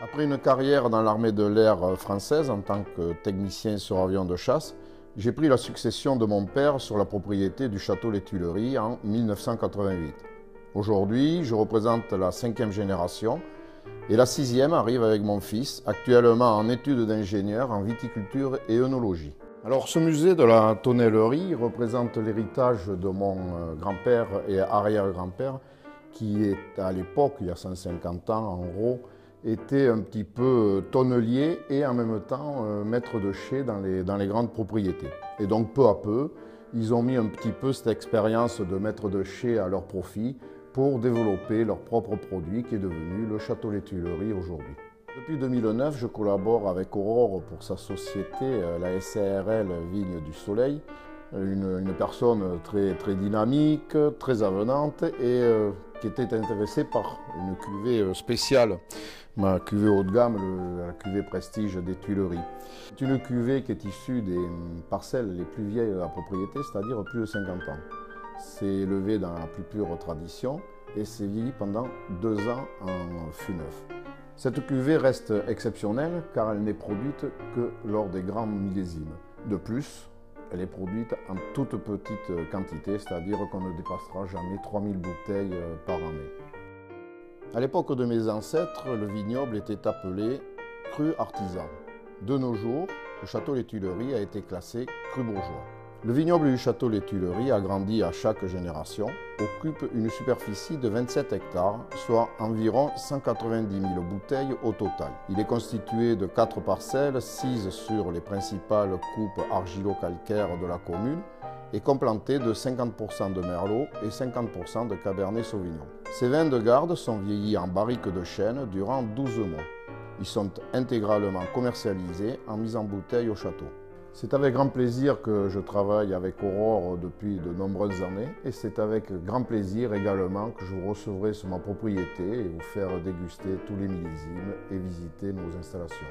Après une carrière dans l'armée de l'air française en tant que technicien sur avion de chasse, j'ai pris la succession de mon père sur la propriété du château Les Tuileries en 1988. Aujourd'hui, je représente la 5e génération et la 6e arrive avec mon fils, actuellement en études d'ingénieur en viticulture et œnologie. Alors ce musée de la tonnellerie représente l'héritage de mon grand-père et arrière-grand-père qui est à l'époque, il y a 150 ans en gros, était un petit peu tonnelier et en même temps maître de chai dans les grandes propriétés. Et donc peu à peu, ils ont mis un petit peu cette expérience de maître de chai à leur profit pour développer leur propre produit qui est devenu le Château Les Tuileries aujourd'hui. Depuis 2009, je collabore avec Aurore pour sa société, la SARL Vigne du Soleil, une personne très dynamique, très avenante et qui était intéressée par une cuvée spéciale, ma cuvée haut de gamme, la cuvée Prestige des Tuileries. C'est une cuvée qui est issue des parcelles les plus vieilles de la propriété, c'est-à-dire plus de 50 ans. C'est élevé dans la plus pure tradition et c'est vieilli pendant 2 ans en fût neuf. Cette cuvée reste exceptionnelle car elle n'est produite que lors des grands millésimes. De plus, elle est produite en toute petite quantité, c'est-à-dire qu'on ne dépassera jamais 3000 bouteilles par année. À l'époque de mes ancêtres, le vignoble était appelé cru artisan. De nos jours, le Château Les Tuileries a été classé cru bourgeois. Le vignoble du Château Les Tuileries, agrandi à chaque génération, occupe une superficie de 27 hectares, soit environ 190 000 bouteilles au total. Il est constitué de 4 parcelles, 6 sur les principales coupes argilo-calcaires de la commune, et complanté de 50% de Merlot et 50% de Cabernet Sauvignon. Ces vins de garde sont vieillis en barriques de chêne durant 12 mois. Ils sont intégralement commercialisés en mise en bouteille au château. C'est avec grand plaisir que je travaille avec Aurore depuis de nombreuses années et c'est avec grand plaisir également que je vous recevrai sur ma propriété et vous faire déguster tous les millésimes et visiter nos installations.